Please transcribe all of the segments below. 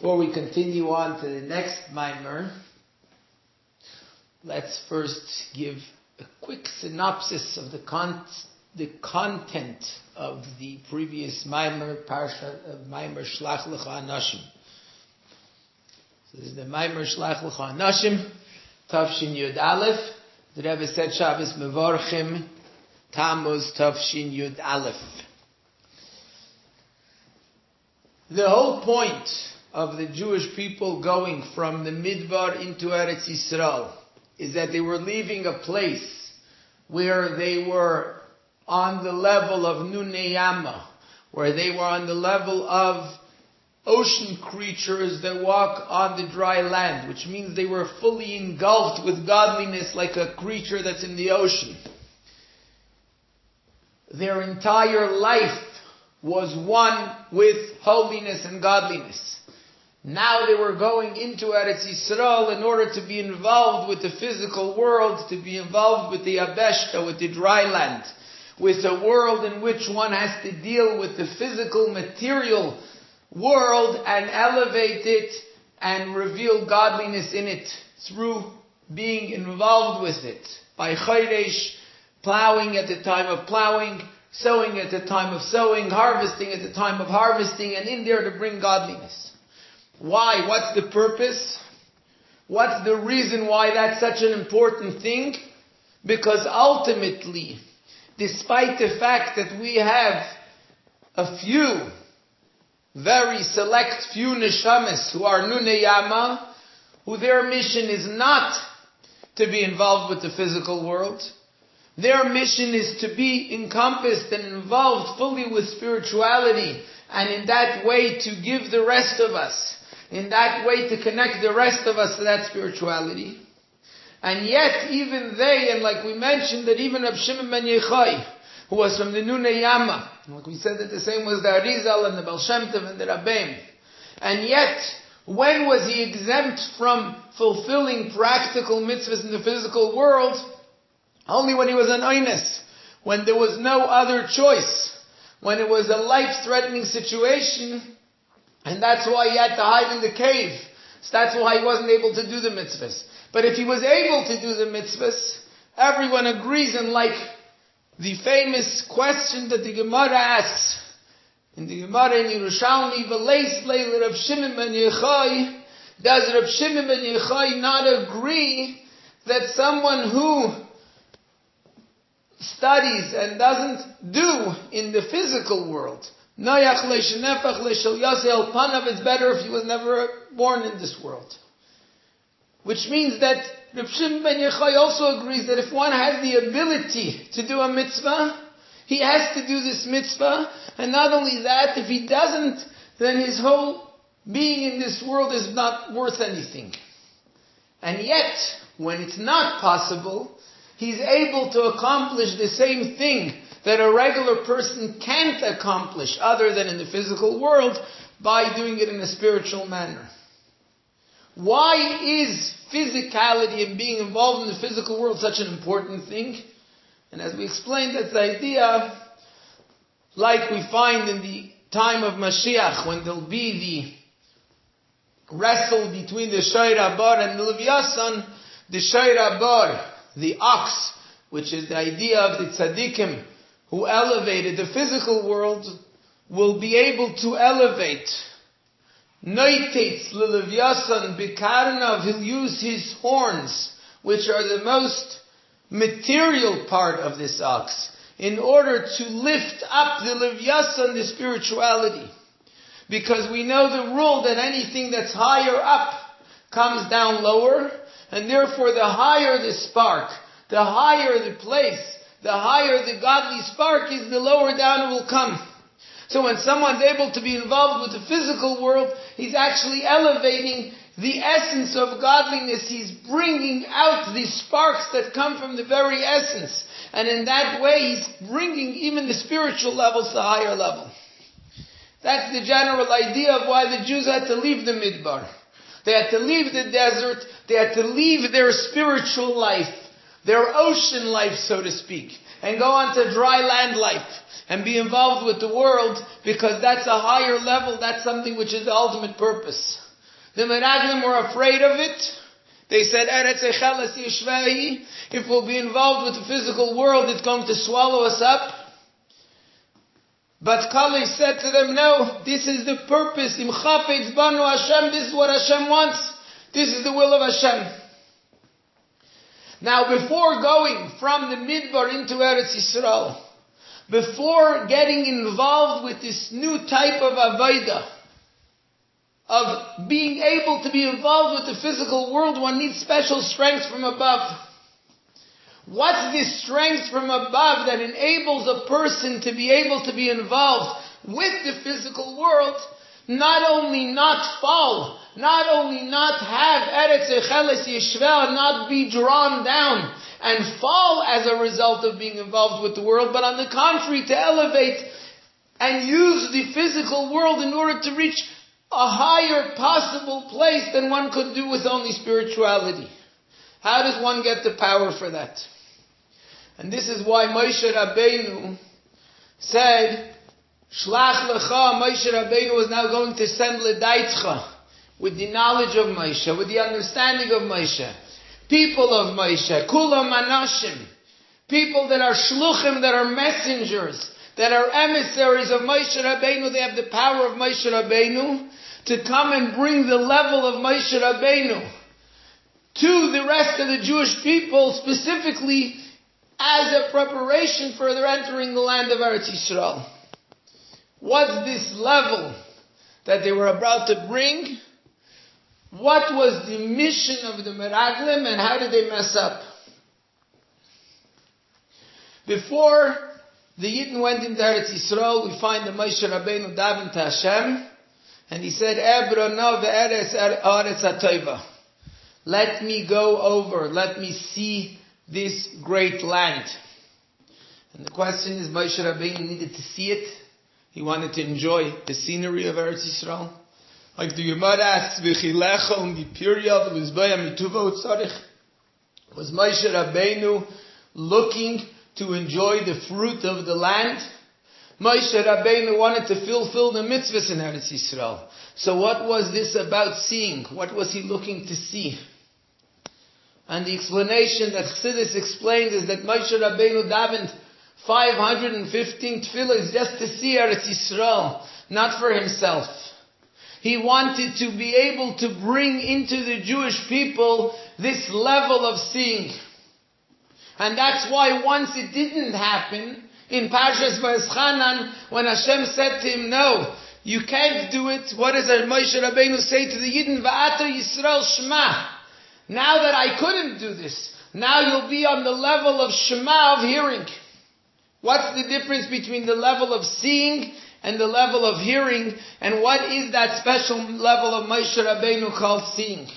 Before we continue on to the next mimer, let's first give a quick synopsis of the content of the previous mimer, Parsha of Mimer Shlach Lecha Anashim. So this is the Mimer Shlach Lecha Anashim, Tavshin Yud Aleph. The Rebbe said Shabbos Mevorchim, Tammuz Tavshin Yud Aleph. The whole point of the Jewish people going from the Midbar into Eretz Yisrael is that they were leaving a place where they were on the level of Nunei Yama, where they were on the level of ocean creatures that walk on the dry land, which means they were fully engulfed with godliness like a creature that's in the ocean. Their entire life was one with holiness and godliness. Now they were going into Eretz Yisrael in order to be involved with the physical world, to be involved with the Yabeshta, with the dry land, with a world in which one has to deal with the physical, material world and elevate it and reveal godliness in it through being involved with it. By Chayresh, plowing at the time of plowing, sowing at the time of sowing, harvesting at the time of harvesting, and in there to bring godliness. Why? What's the purpose? What's the reason why that's such an important thing? Because ultimately, despite the fact that we have a few, very select few neshamas who are Nunei Yama, who their mission is not to be involved with the physical world. Their mission is to be encompassed and involved fully with spirituality, and in that way to give the rest of us, in that way to connect the rest of us to that spirituality. And yet, even they, and like we mentioned, that even Reb Shimon ben Yochai, who was from the Nunei Yama, like we said that the same was the Arizal and the Baal Shem Tov and the Rabbeim. And yet, when was he exempt from fulfilling practical mitzvahs in the physical world? Only when he was an oines, when there was no other choice, when it was a life-threatening situation, and that's why he had to hide in the cave. So that's why he wasn't able to do the mitzvahs. But if he was able to do the mitzvahs, everyone agrees, and like the famous question that the Gemara asks, in the Gemara in Yerushalmi, V'leis leil Reb Shimon ben Yochai, does Reb Shimon ben Yochai not agree that someone who studies and doesn't do in the physical world, it's better if he was never born in this world? Which means that Reb Shimon ben Yochai also agrees that if one has the ability to do a mitzvah, he has to do this mitzvah, and not only that, if he doesn't, then his whole being in this world is not worth anything. And yet, when it's not possible, he's able to accomplish the same thing that a regular person can't accomplish other than in the physical world by doing it in a spiritual manner. Why is physicality and being involved in the physical world such an important thing? And as we explained, that's the idea, like we find in the time of Mashiach, when there'll be the wrestle between the Shoir Bar and the Levyasan, the Shoir Bar, the ox, which is the idea of the tzaddikim who elevated the physical world, will be able to elevate. Noitetz l'Levyasan b'karnav, he'll use his horns, which are the most material part of this ox, in order to lift up the Levyasan, the spirituality. Because we know the rule that anything that's higher up comes down lower, and therefore the higher the spark, the higher the place, the higher the godly spark is, the lower down it will come. So when someone's able to be involved with the physical world, he's actually elevating the essence of godliness. He's bringing out the sparks that come from the very essence. And in that way, he's bringing even the spiritual levels to a higher level. That's the general idea of why the Jews had to leave the Midbar. They had to leave the desert. They had to leave their spiritual life, their ocean life, so to speak, and go on to dry land life and be involved with the world, because that's a higher level. That's something which is the ultimate purpose. The Meraglim were afraid of it. They said, Eretz Echeles Yishvehi, if we'll be involved with the physical world, it's going to swallow us up. But Kalev said to them, no, this is the purpose. Im Chafetz Banu Hashem, this is what Hashem wants. This is the will of Hashem. Now, before going from the Midbar into Eretz Yisrael, before getting involved with this new type of Avodah, of being able to be involved with the physical world, one needs special strength from above. What's this strength from above that enables a person to be able to be involved with the physical world, not only not fall, not only not have Eretz Echeles Yishvel, not be drawn down and fall as a result of being involved with the world, but on the contrary, to elevate and use the physical world in order to reach a higher possible place than one could do with only spirituality. How does one get the power for that? And this is why Moshe Rabbeinu said, Shlach lecha, Moshe Rabbeinu was now going to send L'daitcha, with the knowledge of Moshe, with the understanding of Moshe. People of Moshe, Kulam Anashim, people that are shluchim, that are messengers, that are emissaries of Moshe Rabbeinu. They have the power of Moshe Rabbeinu to come and bring the level of Moshe Rabbeinu to the rest of the Jewish people, specifically as a preparation for their entering the land of Eretz Yisrael. What's this level that they were about to bring? What was the mission of the Meraglim and how did they mess up? Before the Yidden went into Eretz Yisrael, we find the Moshe Rabbeinu daven to Hashem, and he said, Ebronah ve'eres haaretz hatoiva. Let me go over, let me see this great land. And the question is, Moshe Rabbeinu needed to see it. He wanted to enjoy the scenery of Eretz Yisrael. Like the Gemara asks, V'chilecha u'mipirya v'mizbaya mituva u'tzarich. Was Moshe Rabbeinu looking to enjoy the fruit of the land? Moshe Rabbeinu wanted to fulfill the mitzvahs in Eretz Yisrael. So what was this about seeing? What was he looking to see? And the explanation that Chassidus explains is that Moshe Rabbeinu davened 515 tefillahs just to see Eretz Yisrael, not for himself. He wanted to be able to bring into the Jewish people this level of seeing. And that's why once it didn't happen, in Parshas Vayeschanan, when Hashem said to him, no, you can't do it, what does Moshe Rabbeinu say to the Yidden? Va'ata Yisrael Shema. Now that I couldn't do this, now you'll be on the level of Shema, of hearing. What's the difference between the level of seeing and the level of hearing? And what is that special level of Moshe Rabbeinu called seeing?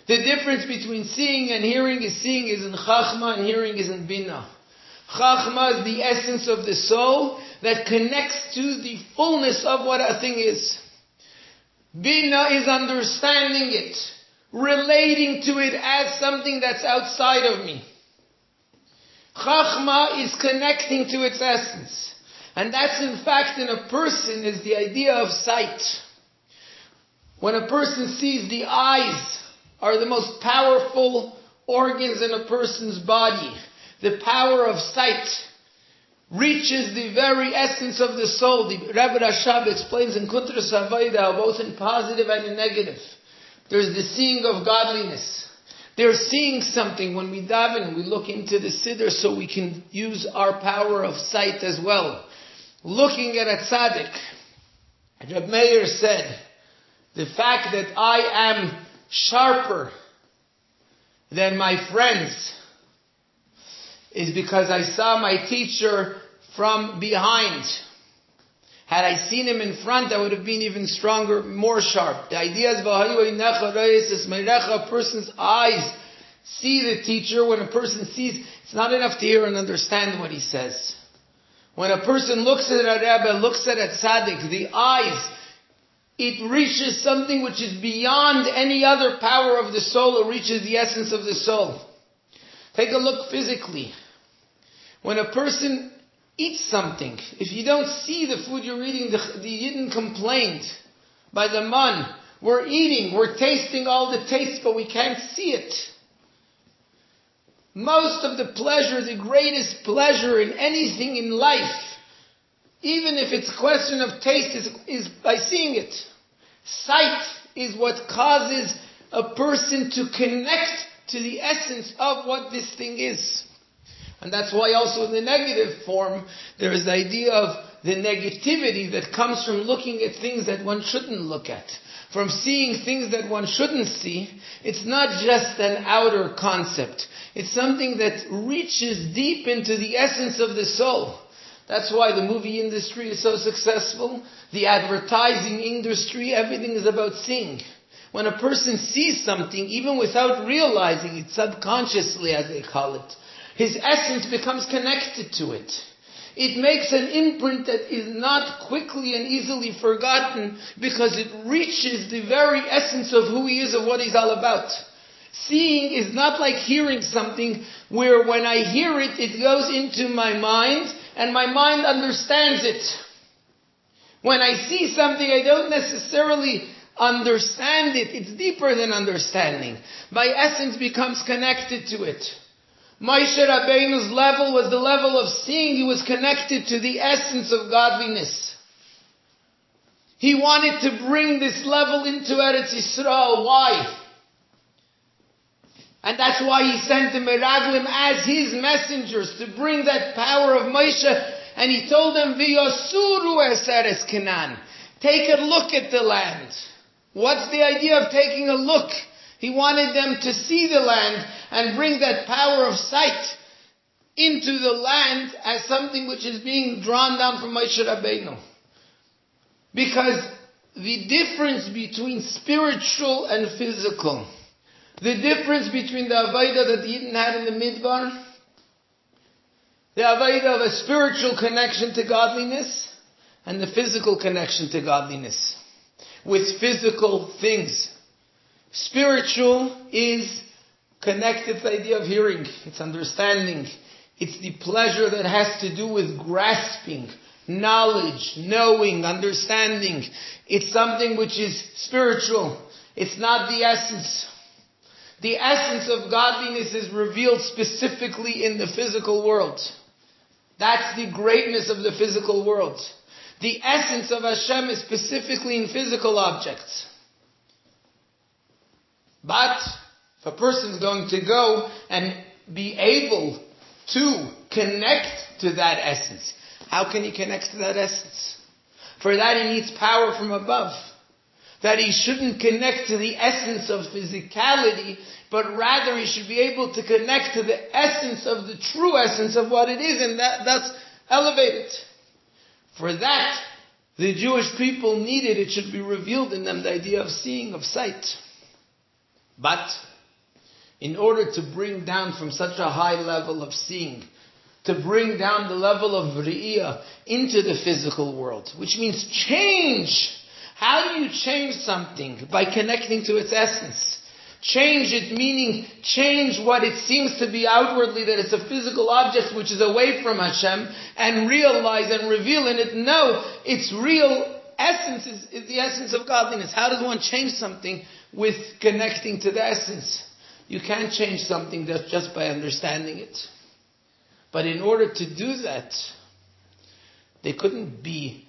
The difference between seeing and hearing is in Chachma and hearing is in Bina. Chachma is the essence of the soul that connects to the fullness of what a thing is. Bina is understanding it, relating to it as something that's outside of me. Chachma is connecting to its essence. And that's in fact in a person is the idea of sight. When a person sees, the eyes are the most powerful organs in a person's body. The power of sight reaches the very essence of the soul. The Rebbe Rashab explains in Kuntras Havaida, both in positive and in negative. There's the seeing of godliness. They're seeing something when we daven, we look into the Siddur so we can use our power of sight as well. Looking at a tzaddik, Reb Meir said, the fact that I am sharper than my friends is because I saw my teacher from behind. Had I seen him in front, I would have been even stronger, more sharp. The idea is, a person's eyes see the teacher. When a person sees, it's not enough to hear and understand what he says. When a person looks at a Rebbe, looks at a tzaddik, the eyes, it reaches something which is beyond any other power of the soul. It reaches the essence of the soul. Take a look physically. When a person eats something, if you don't see the food you're eating, the Yidden complained by the man, We're eating, we're tasting all the taste, but we can't see it. Most of the pleasure, the greatest pleasure in anything in life, even if it's a question of taste, is by seeing it. Sight is what causes a person to connect to the essence of what this thing is. And that's why also in the negative form, there is the idea of the negativity that comes from looking at things that one shouldn't look at. From seeing things that one shouldn't see. It's not just an outer concept. It's something that reaches deep into the essence of the soul. That's why the movie industry is so successful. The advertising industry, everything is about seeing. When a person sees something, even without realizing it, subconsciously as they call it, his essence becomes connected to it. It makes an imprint that is not quickly and easily forgotten because it reaches the very essence of who he is, of what he's all about. Seeing is not like hearing something where when I hear it, it goes into my mind and my mind understands it. When I see something, I don't necessarily understand it. It's deeper than understanding. My essence becomes connected to it. Moshe Rabbeinu's level was the level of seeing. He was connected to the essence of godliness. He wanted to bring this level into Eretz Yisrael. Why? And that's why he sent the Meraglim as his messengers to bring that power of Moshe. And he told them, V'yosuru es Eretz Canaan. Take a look at the land. What's the idea of taking a look? He wanted them to see the land and bring that power of sight into the land as something which is being drawn down from Moshe Rabbeinu. Because the difference between spiritual and physical, the difference between the Avodah that the Yidden had in the Midbar, the Avodah of a spiritual connection to godliness, and the physical connection to godliness, with physical things. Spiritual is connected to the idea of hearing, it's understanding, it's the pleasure that has to do with grasping, knowledge, knowing, understanding. It's something which is spiritual. It's not the essence. The essence of godliness is revealed specifically in the physical world. That's the greatness of the physical world. The essence of Hashem is specifically in physical objects. But if a person is going to go and be able to connect to that essence, how can he connect to that essence? For that he needs power from above. That he shouldn't connect to the essence of physicality, but rather he should be able to connect to the essence of the true essence of what it is, and that's elevated. For that, the Jewish people needed, it should be revealed in them, the idea of seeing, of sight. But, in order to bring down from such a high level of seeing, to bring down the level of Re'iyah into the physical world, which means change. How do you change something? By connecting to its essence. Change it, meaning change what it seems to be outwardly, that it's a physical object which is away from Hashem, and realize and reveal in it, no, its real essence is the essence of godliness. How does one change something with connecting to the essence? You can't change something just by understanding it. But in order to do that, they couldn't be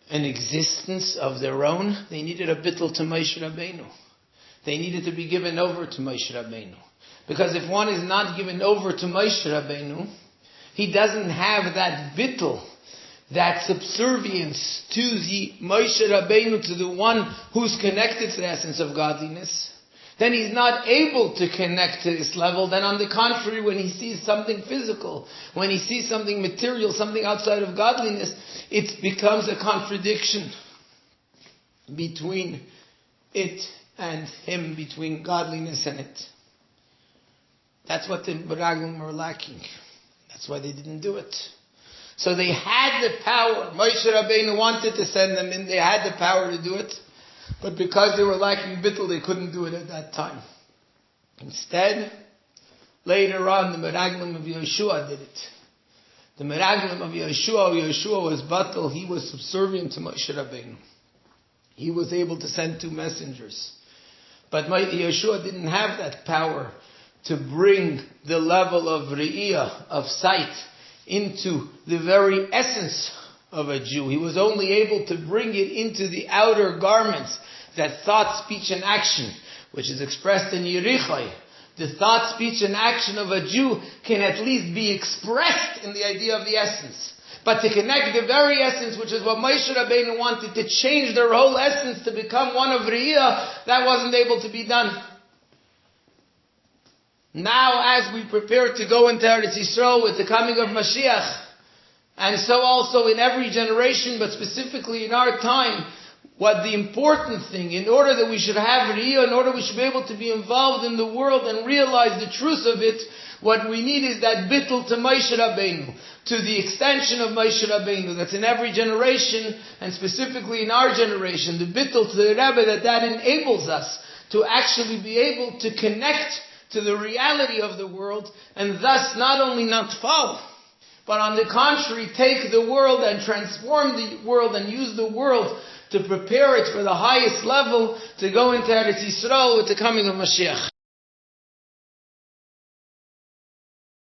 an existence of their own. They needed a bittul to Moshe Rabbeinu. They needed to be given over to Moshe Rabbeinu. Because if one is not given over to Moshe Rabbeinu, he doesn't have that bittul, that subservience to the Moshe Rabbeinu, to the one who's connected to the essence of godliness. Then he's not able to connect to this level. Then on the contrary, when he sees something physical, when he sees something material, something outside of godliness, it becomes a contradiction between it and him, between godliness and it. That's what the Meraglim were lacking. That's why they didn't do it. So they had the power. Moshe Rabbeinu wanted to send them in. They had the power to do it. But because they were lacking bittul, they couldn't do it at that time. Instead, later on, the Meraglim of Yeshua did it. The Meraglim of Yeshua was batal. He was subservient to Moshe Rabbeinu. he was able to send 2 messengers. But Yeshua didn't have that power to bring the level of Re'iyah, of sight, into the very essence of a Jew. He was only able to bring it into the outer garments, that thought, speech, and action, which is expressed in Yerichai. The thought, speech, and action of a Jew can at least be expressed in the idea of the essence. But to connect the very essence, which is what Moshe Rabbeinu wanted, to change their whole essence to become one of Re'iyah, that wasn't able to be done. Now, as we prepare to go into Eretz Yisrael with the coming of Mashiach, and so also in every generation, but specifically in our time, what the important thing, in order that we should have Re'iyah, in order we should be able to be involved in the world and realize the truth of it, what we need is that bittul to Moshe Rabbeinu, to the extension of Moshe Rabbeinu, that's in every generation, and specifically in our generation, the bittul to the Rebbe, that enables us to actually be able to connect to the reality of the world, and thus not only not fall, but on the contrary, take the world and transform the world and use the world to prepare it for the highest level to go into Eretz Yisrael with the coming of Mashiach.